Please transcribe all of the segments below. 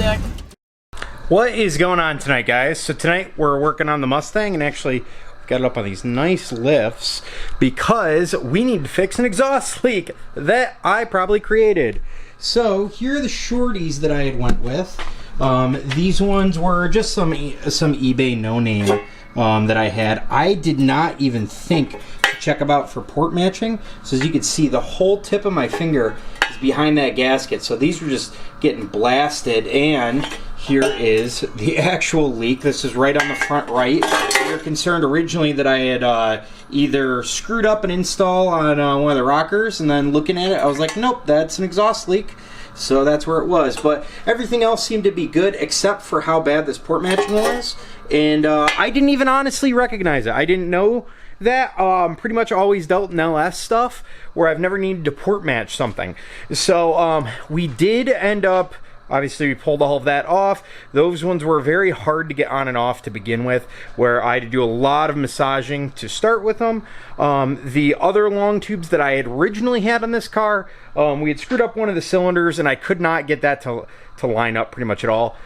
Zach. What is going on tonight, guys? So tonight we're working on the Mustang, and actually got it up on these nice lifts because we need to fix an exhaust leak that I probably created. So here are the shorties that I had went with. These ones were just some eBay no-name that I had. I did not even think to check about for port matching. So as you can see, the whole tip of my finger is behind that gasket. So these were just getting blasted, and here is the actual leak. This is right on the front right. We were concerned originally that I had either screwed up an install on one of the rockers, and then looking at it, I was like, nope, that's an exhaust leak. So that's where it was. But everything else seemed to be good except for how bad this port matching was. And I didn't even honestly recognize it. I didn't know that. Pretty much always dealt in LS stuff where I've never needed to port match something. So we did end up, obviously we pulled all of that off. Those ones were very hard to get on and off to begin with, where I had to do a lot of massaging to start with them. The other long tubes that I had originally had on this car, we had screwed up one of the cylinders and I could not get that to line up pretty much at all.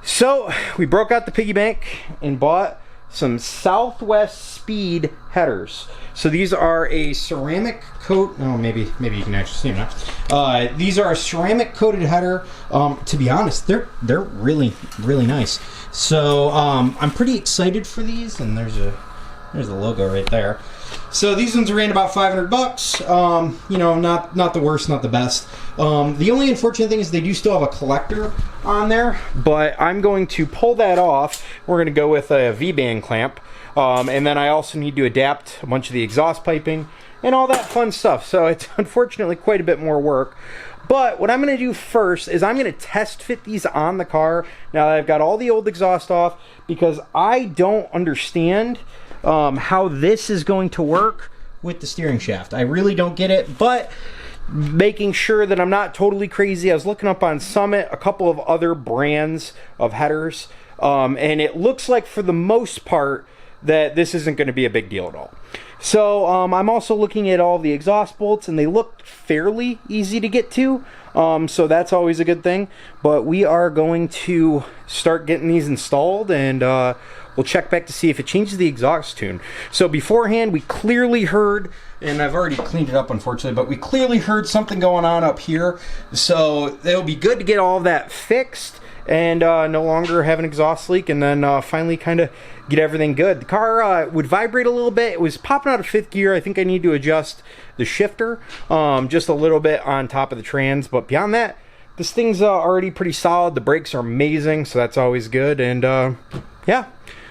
So we broke out the piggy bank and bought some Southwest Speed headers. So these are a ceramic coat. Oh, maybe you can actually see them now. These are a ceramic coated header. To be honest, they're really nice. So I'm pretty excited for these, and there's the logo right there. So these ones ran about $500. You know, not the worst, not the best. The only unfortunate thing is they do still have a collector on there, but I'm going to pull that off. We're going to go with a V-band clamp, and then I also need to adapt a bunch of the exhaust piping and all that fun stuff. So it's unfortunately quite a bit more work. But what I'm going to do first is I'm going to test fit these on the car now that I've got all the old exhaust off, because I don't understand how this is going to work with the steering shaft. I really don't get it, but making sure that I'm not totally crazy, I was looking up on Summit a couple of other brands of headers, and it looks like for the most part that this isn't going to be a big deal at all. So I'm also looking at all the exhaust bolts, and they look fairly easy to get to, so that's always a good thing. But we are going to start getting these installed, and we'll check back to see if it changes the exhaust tune. So beforehand, we clearly heard, and I've already cleaned it up unfortunately, but we clearly heard something going on up here. So it'll be good to get all of that fixed and no longer have an exhaust leak, and then finally kind of get everything good. The car would vibrate a little bit. It was popping out of fifth gear. I think I need to adjust the shifter just a little bit on top of the trans, but beyond that, this thing's already pretty solid. The brakes are amazing, so that's always good. And yeah,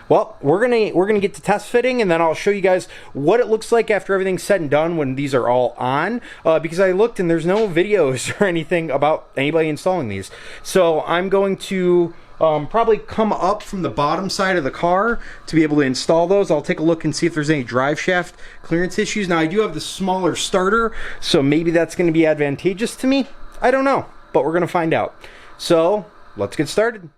well, we're gonna get to test fitting, and then I'll show you guys what it looks like after everything's said and done when these are all on, because I looked and there's no videos or anything about anybody installing these. So I'm going to probably come up from the bottom side of the car to be able to install those. I'll take a look and see if there's any drive shaft clearance issues. Now I do have the smaller starter, so maybe that's going to be advantageous to me. I don't know, but we're going to find out. So let's get started.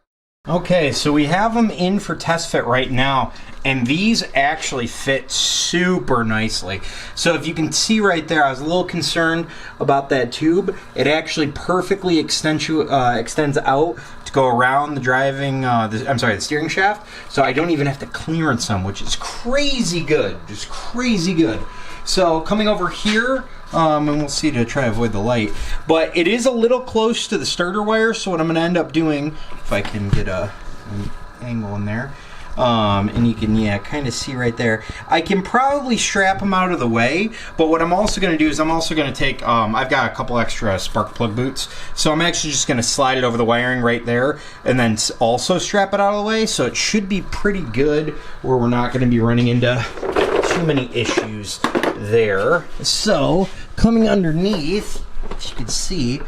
Okay, so we have them in for test fit right now, and these actually fit super nicely. So if you can see right there, I was a little concerned about that tube. It actually perfectly extends out to go around the the steering shaft, so I don't even have to clearance them, which is crazy good, just crazy good. So coming over here, and we'll see to try to avoid the light, but it is a little close to the starter wire, so what I'm going to end up doing, if I can get an angle in there, and you can kind of see right there, I can probably strap them out of the way, but what I'm also going to do is I'm also going to take, I've got a couple extra spark plug boots, so I'm actually just going to slide it over the wiring right there, and then also strap it out of the way, so it should be pretty good where we're not going to be running into too many issues there. So coming underneath, as you can see,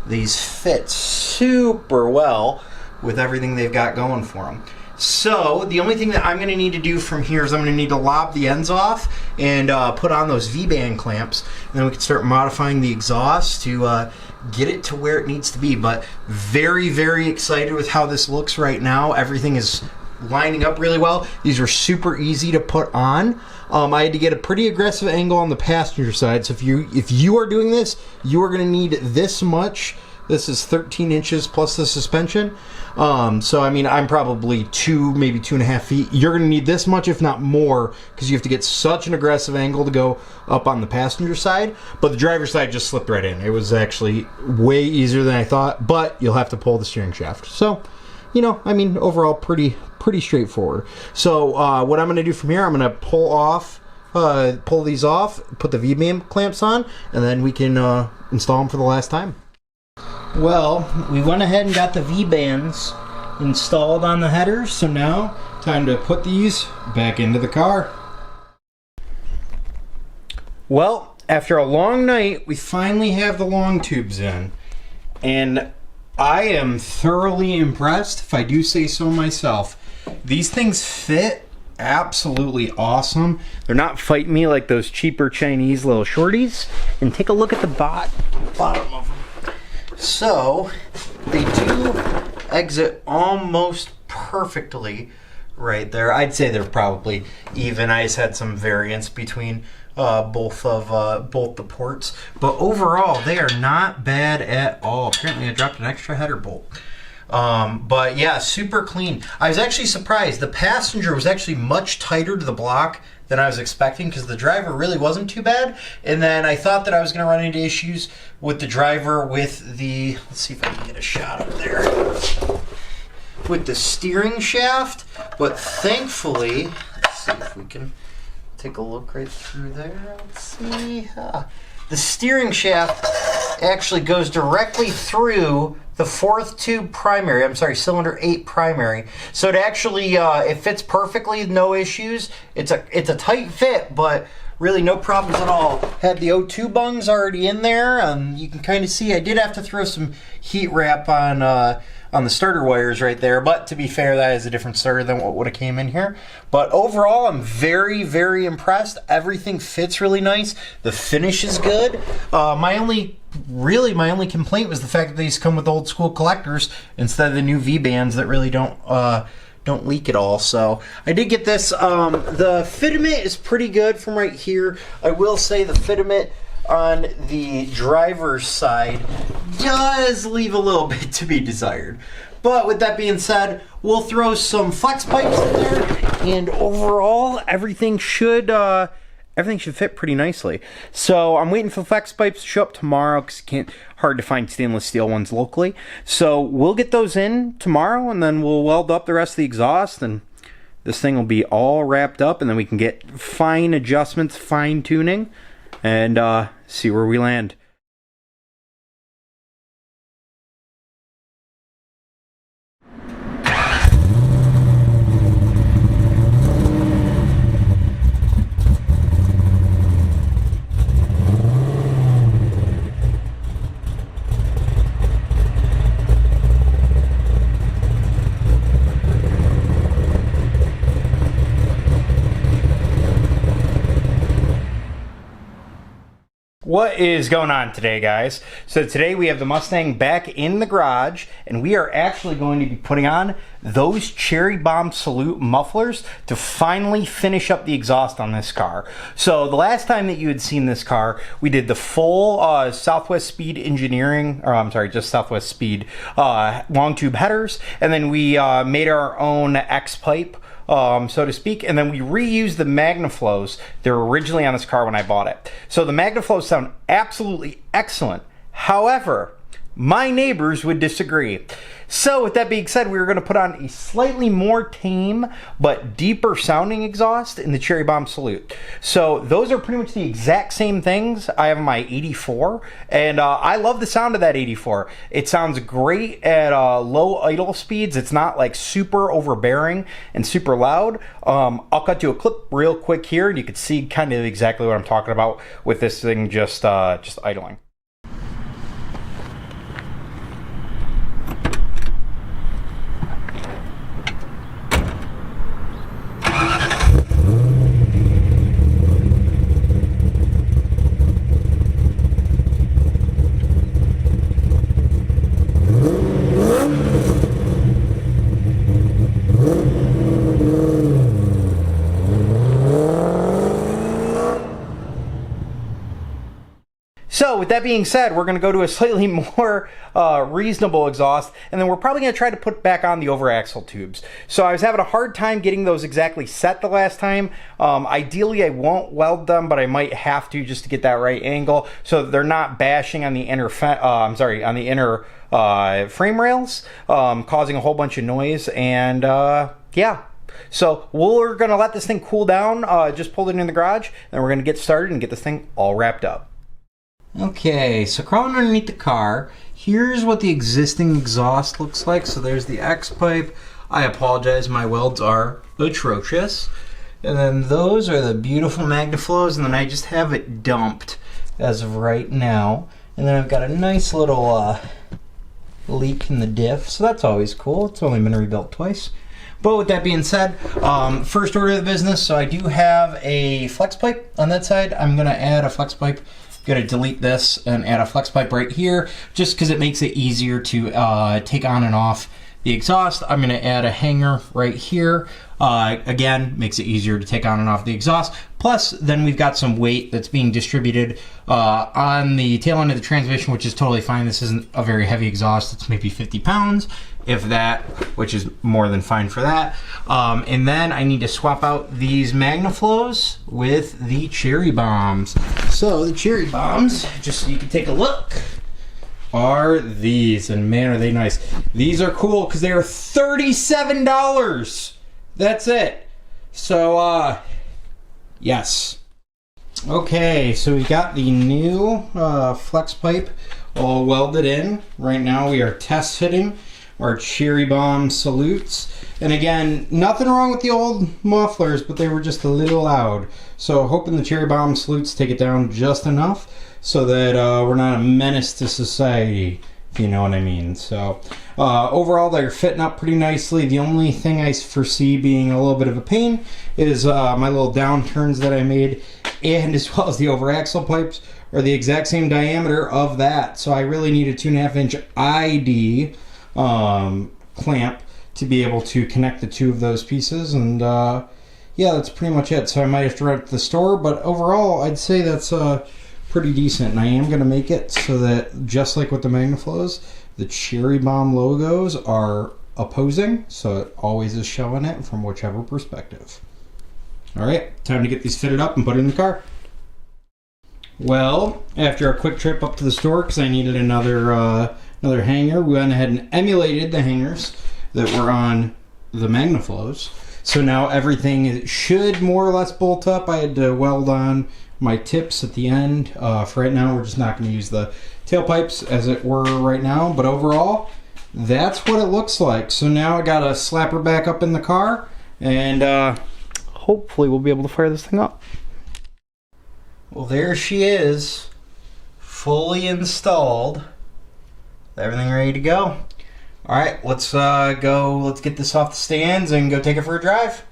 these fit super well with everything they've got going for them. So the only thing that I'm going to need to do from here is I'm going to need to lob the ends off and put on those V-band clamps, and then we can start modifying the exhaust to get it to where it needs to be. But very excited with how this looks right now. Everything is lining up really well. These are super easy to put on. I had to get a pretty aggressive angle on the passenger side, so if you are doing this, you are going to need this much This is 13 inches plus the suspension. So I mean, I'm probably maybe 2.5 feet. You're gonna need this much, if not more, because you have to get such an aggressive angle to go up on the passenger side. But the driver's side just slipped right in. It was actually way easier than I thought, but you'll have to pull the steering shaft. So, you know, I mean, overall pretty straightforward. So what I'm gonna do from here, I'm gonna pull these off, put the V-beam clamps on, and then we can install them for the last time. Well, we went ahead and got the V-bands installed on the headers, so now time to put these back into the car. Well, after a long night, we finally have the long tubes in, and I am thoroughly impressed, if I do say so myself. These things fit absolutely awesome. They're not fighting me like those cheaper Chinese little shorties. And take a look at the bottom of them. So they do exit almost perfectly right there. I'd say they're probably even. I just had some variance between both the ports, but overall they are not bad at all. Apparently I dropped an extra header bolt. But yeah, super clean. I was actually surprised. The passenger was actually much tighter to the block than I was expecting, because the driver really wasn't too bad. And then I thought that I was going to run into issues with the driver with the, let's see if I can get a shot up there, with the steering shaft. But thankfully, let's see if we can take a look right through there. Let's see. The steering shaft actually goes directly through the fourth tube primary, cylinder 8 primary. So it actually, it fits perfectly, no issues. It's a tight fit, but really no problems at all. Had the O2 bungs already in there. You can kind of see I did have to throw some heat wrap on the starter wires right there, but to be fair, that is a different starter than what would have came in here. But overall, I'm very, very impressed. Everything fits really nice. The finish is good. My only complaint was the fact that these come with old school collectors instead of the new V-bands that really don't leak at all. So I did get this. The fitment is pretty good from right here. I will say the fitment on the driver's side does leave a little bit to be desired. But with that being said, we'll throw some flex pipes in there, and overall everything should fit pretty nicely. So I'm waiting for the flex pipes to show up tomorrow, because it's hard to find stainless steel ones locally. So we'll get those in tomorrow, and then we'll weld up the rest of the exhaust, and this thing will be all wrapped up, and then we can get fine adjustments, fine tuning, and see where we land. What is going on today, guys? So today we have the Mustang back in the garage, and we are actually going to be putting on those Cherry Bomb Salute mufflers to finally finish up the exhaust on this car. So the last time that you had seen this car, we did the full Southwest Speed engineering, or I'm sorry, just Southwest Speed long tube headers, and then we made our own X pipe, so to speak, and then we reused the MagnaFlows. They were originally on this car when I bought it. So the MagnaFlows sound absolutely excellent. However, my neighbors would disagree. So with that being said, we were going to put on a slightly more tame but deeper sounding exhaust in the Cherry Bomb Salute. So those are pretty much the exact same things I have in my 84, and I love the sound of that 84. It sounds great at low idle speeds. It's not like super overbearing and super loud. I'll cut you a clip real quick here, and you can see kind of exactly what I'm talking about with this thing just idling. So So with that being said, we're going to go to a slightly more reasonable exhaust, and then we're probably going to try to put back on the over axle tubes. So I was having a hard time getting those exactly set the last time. Ideally I won't weld them, but I might have to just to get that right angle so that they're not bashing on the inner frame rails, causing a whole bunch of noise. And yeah, so we're gonna let this thing cool down, just pulled it in the garage, and we're gonna get started and get this thing all wrapped up. Okay, so crawling underneath the car, here's what the existing exhaust looks like. So there's the X pipe. I apologize, my welds are atrocious. And then those are the beautiful MagnaFlows, and then I just have it dumped as of right now. And then I've got a nice little leak in the diff, so that's always cool. It's only been rebuilt twice. But with that being said, first order of the business, so I do have a flex pipe on that side. I'm gonna add a flex pipe. Gonna delete this and add a flex pipe right here, just because it makes it easier to take on and off the exhaust. I'm gonna add a hanger right here. Again, makes it easier to take on and off the exhaust. Plus, then we've got some weight that's being distributed on the tail end of the transmission, which is totally fine. This isn't a very heavy exhaust. It's maybe 50 pounds, if that, which is more than fine for that. And then I need to swap out these MagnaFlows with the Cherry Bombs. So the Cherry Bombs, just so you can take a look, are these, and man are they nice. These are cool because they are $37. That's it. So yes. Okay, so we got the new flex pipe all welded in. Right now we are test fitting our Cherry Bomb salutes. And again, nothing wrong with the old mufflers, but they were just a little loud. So hoping the Cherry Bomb salutes take it down just enough so that we're not a menace to society, if you know what I mean. So overall they're fitting up pretty nicely. The only thing I foresee being a little bit of a pain is my little downturns that I made, and as well as the over axle pipes are the exact same diameter of that. So I really need a 2.5 inch ID clamp to be able to connect the two of those pieces. And yeah, that's pretty much it. So I might have to run it to the store, but overall I'd say that's pretty decent. And I am going to make it so that, just like with the MagnaFlows, the Cherry Bomb logos are opposing, so it always is showing it from whichever perspective. Alright, time to get these fitted up and put it in the car. Well, after a quick trip up to the store because I needed another hanger, we went ahead and emulated the hangers that were on the MagnaFlows. So now everything should more or less bolt up. I had to weld on my tips at the end. For right now, we're just not going to use the tailpipes as it were right now. But overall, that's what it looks like. So now I got to slap her back up in the car, and hopefully we'll be able to fire this thing up. Well, there she is, fully installed. Everything ready to go. All right, let's go. Let's get this off the stands and go take it for a drive.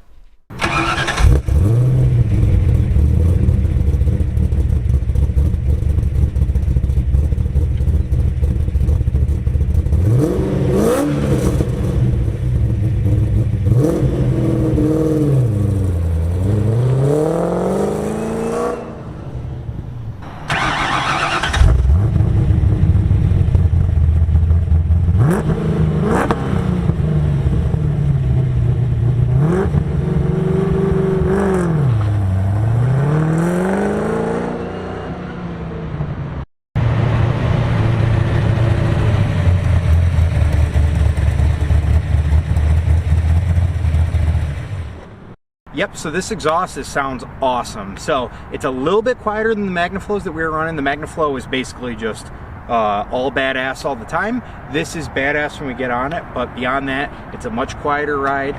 Yep, so this exhaust sounds awesome. So it's a little bit quieter than the MagnaFlows that we were running. The MagnaFlow is basically just all badass all the time. This is badass when we get on it, but beyond that, it's a much quieter ride.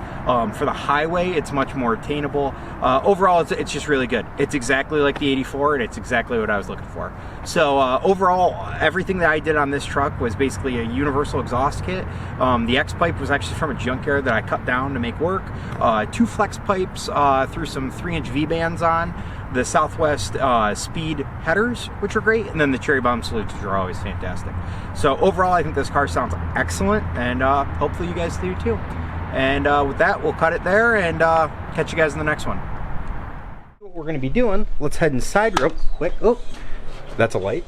For the highway, it's much more attainable. Overall, it's just really good. It's exactly like the 84, and it's exactly what I was looking for. So overall, everything that I did on this truck was basically a universal exhaust kit. The X pipe was actually from a junkyard that I cut down to make work. 2 flex pipes, threw some 3-inch V-bands on. The Southwest speed headers, which are great, and then the Cherry Bomb salutes, which are always fantastic. So overall, I think this car sounds excellent, and hopefully you guys do too. And with that, we'll cut it there and catch you guys in the next one. What we're going to be doing, let's head inside real quick. Oh, that's a light.